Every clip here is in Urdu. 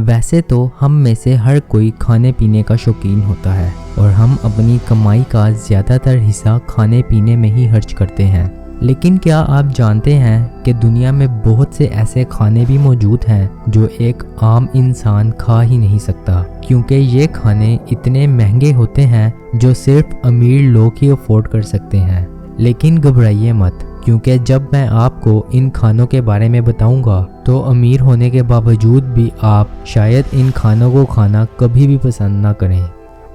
ویسے تو ہم میں سے ہر کوئی کھانے پینے کا شوقین ہوتا ہے اور ہم اپنی کمائی کا زیادہ تر حصہ کھانے پینے میں ہی خرچ کرتے ہیں، لیکن کیا آپ جانتے ہیں کہ دنیا میں بہت سے ایسے کھانے بھی موجود ہیں جو ایک عام انسان کھا ہی نہیں سکتا، کیونکہ یہ کھانے اتنے مہنگے ہوتے ہیں جو صرف امیر لوگ ہی افورڈ کر سکتے ہیں۔ لیکن گھبرائیے مت، کیونکہ جب میں آپ کو ان کھانوں کے بارے میں بتاؤں گا تو امیر ہونے کے باوجود بھی آپ شاید ان کھانوں کو کھانا کبھی بھی پسند نہ کریں۔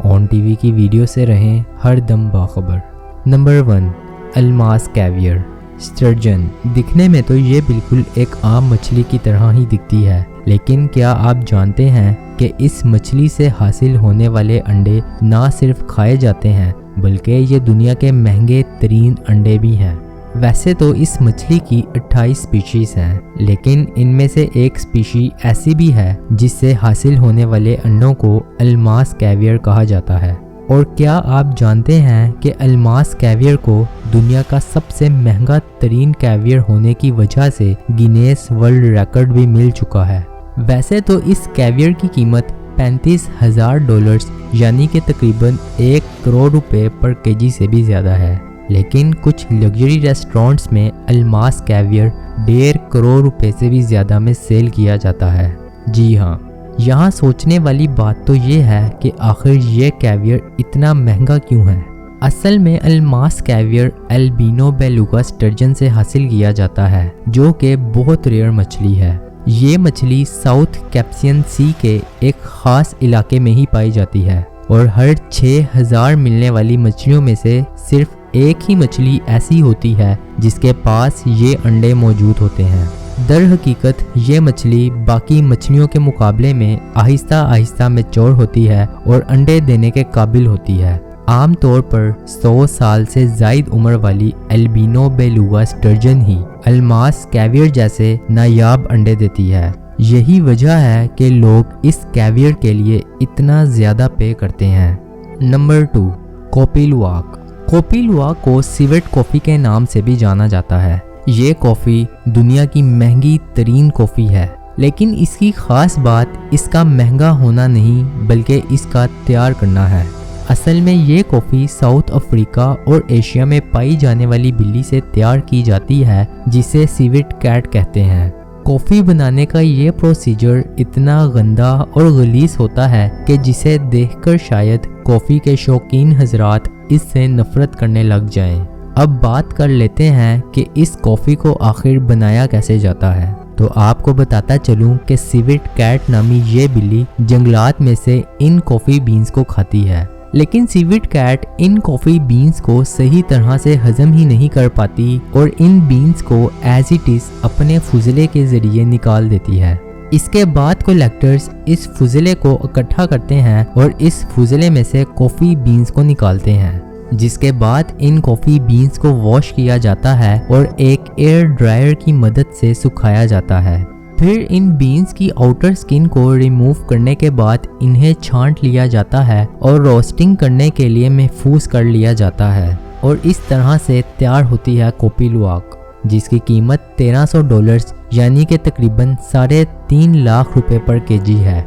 آن ٹی وی کی ویڈیو سے رہیں ہر دم باخبر۔ نمبر 1، الماس کیویئر اسٹرجن۔ دکھنے میں تو یہ بالکل ایک عام مچھلی کی طرح ہی دکھتی ہے، لیکن کیا آپ جانتے ہیں کہ اس مچھلی سے حاصل ہونے والے انڈے نہ صرف کھائے جاتے ہیں بلکہ یہ دنیا کے مہنگے ترین انڈے بھی ہیں۔ ویسے تو اس مچھلی کی 28 سپیشیز ہیں، لیکن ان میں سے ایک سپیشی ایسی بھی ہے جس سے حاصل ہونے والے انڈوں کو الماس کیویئر کہا جاتا ہے۔ اور کیا آپ جانتے ہیں کہ الماس کیویئر کو دنیا کا سب سے مہنگا ترین کیویئر ہونے کی وجہ سے گینیس ورلڈ ریکارڈ بھی مل چکا ہے۔ ویسے تو اس کیویئر کی قیمت $35,000 یعنی کہ تقریباً 1 کروڑ روپے پر کیجی سے بھی زیادہ ہے، لیکن کچھ لگژری ریسٹورانٹس میں الماس کیویئر 1.5 کروڑ روپے سے بھی زیادہ میں سیل کیا جاتا ہے۔ جی ہاں، یہاں سوچنے والی بات تو یہ ہے کہ آخر یہ کیویئر اتنا مہنگا کیوں ہے؟ اصل میں الماس کیویئر البینو بیلوگا اسٹرجن سے حاصل کیا جاتا ہے، جو کہ بہت ریئر مچھلی ہے۔ یہ مچھلی ساؤتھ کیسپیئن سی کے ایک خاص علاقے میں ہی پائی جاتی ہے، اور ہر 6000 ملنے والی مچھلیوں میں سے صرف ایک ہی مچھلی ایسی ہوتی ہے جس کے پاس یہ انڈے موجود ہوتے ہیں۔ در حقیقت یہ مچھلی باقی مچھلیوں کے مقابلے میں آہستہ آہستہ میچور ہوتی ہے اور انڈے دینے کے قابل ہوتی ہے۔ عام طور پر 100 سال سے زائد عمر والی البینو بیلوگا اسٹرجن ہی الماس کیویئر جیسے نایاب انڈے دیتی ہے۔ یہی وجہ ہے کہ لوگ اس کیویئر کے لیے اتنا زیادہ پے کرتے ہیں۔ Number 2، kopi luwak. Kopi luwak کو سیوٹ کافی کے نام سے بھی جانا جاتا ہے۔ یہ کافی دنیا کی مہنگی ترین کافی ہے، لیکن اس کی خاص بات اس کا مہنگا ہونا نہیں بلکہ اس کا تیار کرنا ہے۔ اصل میں یہ کافی ساؤتھ افریقہ اور ایشیا میں پائی جانے والی بلی سے تیار کی جاتی ہے جسے سیوٹ کیٹ کہتے ہیں۔ کافی بنانے کا یہ پروسیجر اتنا گندا اور غلیظ ہوتا ہے کہ جسے دیکھ کر شاید کافی کے شوقین حضرات اس سے نفرت کرنے لگ جائیں۔ اب بات کر لیتے ہیں کہ اس کافی کو آخر بنایا کیسے جاتا ہے۔ تو آپ کو بتاتا چلوں کہ سیوٹ کیٹ نامی یہ بلی جنگلات میں سے ان کافی بینز کو کھاتی ہے، لیکن سیوٹ کیٹ ان کافی بینز کو صحیح طرح سے ہضم ہی نہیں کر پاتی اور ان بینز کو ایز اٹ از اپنے فضلے کے ذریعے نکال دیتی ہے۔ اس کے بعد کلیکٹرز اس فضلے کو اکٹھا کرتے ہیں اور اس فضلے میں سے کافی بینز کو نکالتے ہیں، جس کے بعد ان کافی بینز کو واش کیا جاتا ہے اور ایک ایئر ڈرائر کی مدد سے سکھایا جاتا ہے۔ پھر ان بینز کی آؤٹر سکن کو ریموو کرنے کے بعد انہیں چھانٹ لیا جاتا ہے اور روسٹنگ کرنے کے لیے محفوظ کر لیا جاتا ہے، اور اس طرح سے تیار ہوتی ہے کوپی لواک، جس کی قیمت $1300 یعنی کہ تقریباً 3.5 لاکھ روپے پر کیجی ہے۔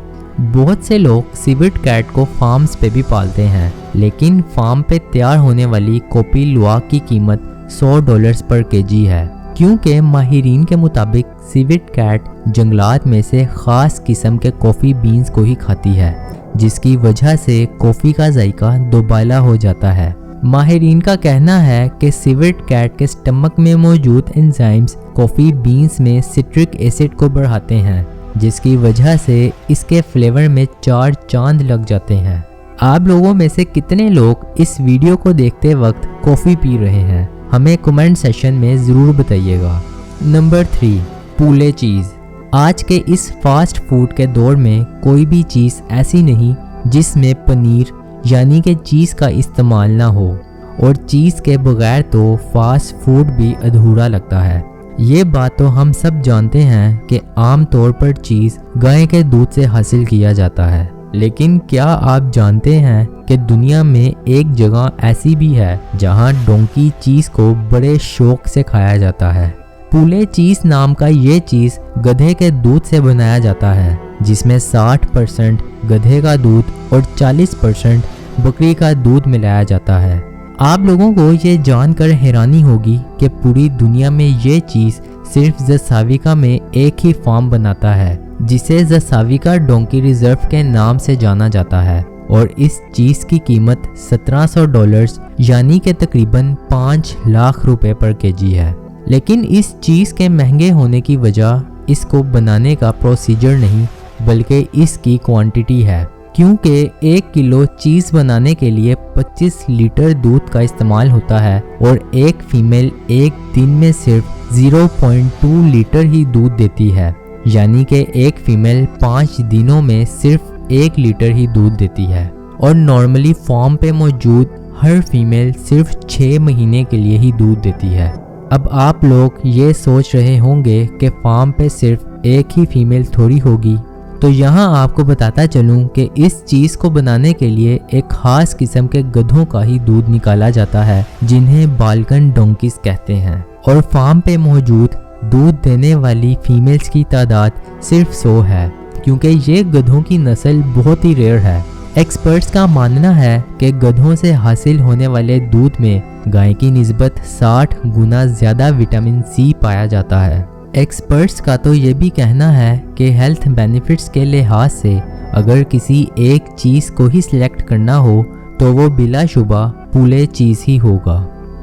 بہت سے لوگ سیوٹ کیٹ کو فارمز پہ بھی پالتے ہیں، لیکن فارم پہ تیار ہونے والی کوپی لواک کی قیمت $100 پر کیجی ہے، کیونکہ ماہرین کے مطابق سیوٹ کیٹ جنگلات میں سے خاص قسم کے کافی بینز کو ہی کھاتی ہے، جس کی وجہ سے کافی کا ذائقہ دوبالا ہو جاتا ہے۔ ماہرین کا کہنا ہے کہ سیوٹ کیٹ کے سٹمک میں موجود انزائمز کافی بینز میں سٹرک ایسڈ کو بڑھاتے ہیں، جس کی وجہ سے اس کے فلیور میں 4 چاند لگ جاتے ہیں۔ آپ لوگوں میں سے کتنے لوگ اس ویڈیو کو دیکھتے وقت کافی پی رہے ہیں؟ ہمیں کمنٹ سیکشن میں ضرور بتائیے گا۔ نمبر 3، پولے چیز۔ آج کے اس فاسٹ فوڈ کے دور میں کوئی بھی چیز ایسی نہیں جس میں پنیر یعنی کہ چیز کا استعمال نہ ہو، اور چیز کے بغیر تو فاسٹ فوڈ بھی ادھورا لگتا ہے۔ یہ بات تو ہم سب جانتے ہیں کہ عام طور پر چیز گائے کے دودھ سے حاصل کیا جاتا ہے، لیکن کیا آپ جانتے ہیں کہ دنیا میں ایک جگہ ایسی بھی ہے جہاں ڈونکی چیز کو بڑے شوق سے کھایا جاتا ہے؟ پولے چیز نام کا یہ چیز گدھے کے دودھ سے بنایا جاتا ہے، جس میں 60% گدھے کا دودھ اور 40% بکری کا دودھ ملایا جاتا ہے۔ آپ لوگوں کو یہ جان کر حیرانی ہوگی کہ پوری دنیا میں یہ چیز صرف زساویکا میں ایک ہی فارم بناتا ہے، جسے زساویکا ڈونکی ریزرو کے نام سے جانا جاتا ہے، اور اس چیز کی قیمت $1700 یعنی کہ تقریباً 5 لاکھ روپے پر kg ہے۔ لیکن اس چیز کے مہنگے ہونے کی وجہ اس کو بنانے کا پروسیجر نہیں بلکہ اس کی کوانٹیٹی ہے، کیونکہ 1 کلو چیز بنانے کے لیے 25 لیٹر دودھ کا استعمال ہوتا ہے، اور ایک فیمیل ایک دن میں صرف 0.2 لیٹر ہی دودھ دیتی ہے، یعنی کہ ایک فیمیل 5 دنوں میں صرف 1 لیٹر ہی دودھ دیتی ہے، اور نارملی فارم پہ موجود ہر فیمیل صرف 6 مہینے کے لیے ہی دودھ دیتی ہے۔ اب آپ لوگ یہ سوچ رہے ہوں گے کہ فارم پہ صرف ایک ہی فیمیل تھوڑی ہوگی، تو یہاں آپ کو بتاتا چلوں کہ اس چیز کو بنانے کے لیے ایک خاص قسم کے گدھوں کا ہی دودھ نکالا جاتا ہے جنہیں بالکن ڈونکیز کہتے ہیں، اور فارم پہ موجود دودھ دینے والی فیمیلز کی تعداد صرف 100 ہے، کیونکہ یہ گدھوں کی نسل بہت ہی ریئر ہے۔ ایکسپرٹس کا ماننا ہے کہ گدھوں سے حاصل ہونے والے دودھ میں گائے کی نسبت 60 گنا زیادہ وٹامن سی پایا جاتا ہے۔ ایکسپرٹس کا تو یہ بھی کہنا ہے کہ ہیلتھ بینیفٹس کے لحاظ سے اگر کسی ایک چیز کو ہی سلیکٹ کرنا ہو تو وہ بلا شبہ پولے چیز ہی ہوگا۔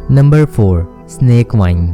نمبر 4، سنیک وائن۔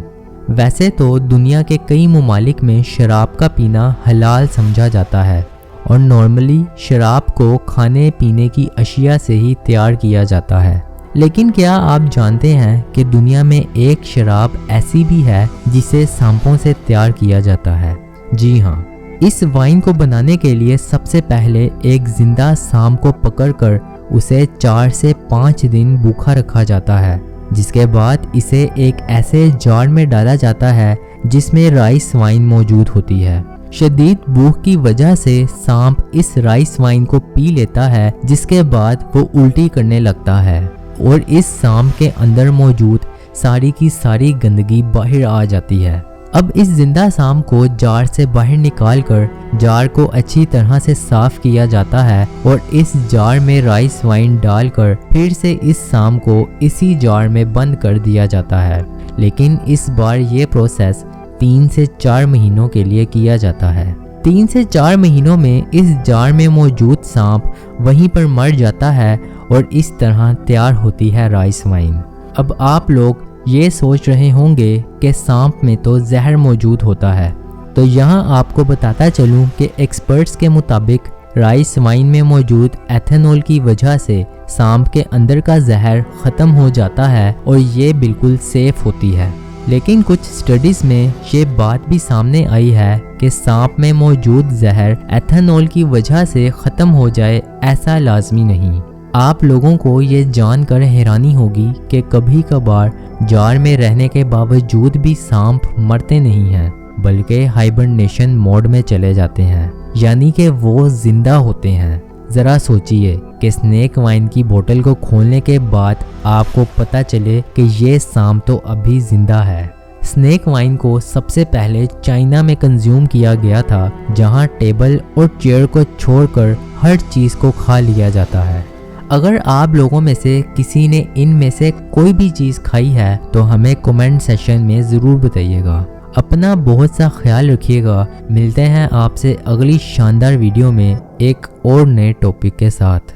ویسے تو دنیا کے کئی ممالک میں شراب کا پینا حلال سمجھا جاتا ہے، اور نارملی شراب کو کھانے پینے کی اشیاء سے ہی تیار کیا جاتا ہے، لیکن کیا آپ جانتے ہیں کہ دنیا میں ایک شراب ایسی بھی ہے جسے سانپوں سے تیار کیا جاتا ہے؟ جی ہاں، اس وائن کو بنانے کے لیے سب سے پہلے ایک زندہ سانپ کو پکڑ کر اسے 4 سے 5 دن بھوکا رکھا جاتا ہے، جس کے بعد اسے ایک ایسے جار میں ڈالا جاتا ہے جس میں رائس وائن موجود ہوتی ہے۔ شدید بھوک کی وجہ سے سانپ اس رائس وائن کو پی لیتا ہے، جس کے بعد وہ الٹی کرنے لگتا ہے، اور اس سانپ کے اندر موجود ساری کی ساری گندگی باہر آ جاتی ہے۔ اب اس زندہ سانپ کو جار سے باہر نکال کر جار کو اچھی طرح سے صاف کیا جاتا ہے، اور اس جار میں رائس وائن ڈال کر پھر سے اس سانپ کو اسی جار میں بند کر دیا جاتا ہے، لیکن اس بار یہ پروسیس 3 سے 4 مہینوں کے لیے کیا جاتا ہے۔ 3 سے 4 مہینوں میں اس جار میں موجود سانپ وہیں پر مر جاتا ہے، اور اس طرح تیار ہوتی ہے رائس وائن۔ اب آپ لوگ یہ سوچ رہے ہوں گے کہ سانپ میں تو زہر موجود ہوتا ہے، تو یہاں آپ کو بتاتا چلوں کہ ایکسپرٹس کے مطابق رائس وائن میں موجود ایتھنول کی وجہ سے سانپ کے اندر کا زہر ختم ہو جاتا ہے اور یہ بالکل سیف ہوتی ہے۔ لیکن کچھ سٹڈیز میں یہ بات بھی سامنے آئی ہے کہ سانپ میں موجود زہر ایتھنول کی وجہ سے ختم ہو جائے ایسا لازمی نہیں۔ آپ لوگوں کو یہ جان کر حیرانی ہوگی کہ کبھی کبھار جار میں رہنے کے باوجود بھی سانپ مرتے نہیں ہیں، بلکہ ہائبرنیشن موڈ میں چلے جاتے ہیں، یعنی کہ وہ زندہ ہوتے ہیں۔ ذرا سوچئے کہ سنیک وائن کی بوتل کو کھولنے کے بعد آپ کو پتہ چلے کہ یہ سانپ تو ابھی زندہ ہے۔ سنیک وائن کو سب سے پہلے چائنا میں کنزیوم کیا گیا تھا، جہاں ٹیبل اور چیئر کو چھوڑ کر ہر چیز کو کھا لیا جاتا ہے۔ اگر آپ لوگوں میں سے کسی نے ان میں سے کوئی بھی چیز کھائی ہے تو ہمیں کمنٹ سیکشن میں ضرور بتائیے گا۔ اپنا بہت سا خیال رکھیے گا۔ ملتے ہیں آپ سے اگلی شاندار ویڈیو میں ایک اور نئے ٹاپک کے ساتھ۔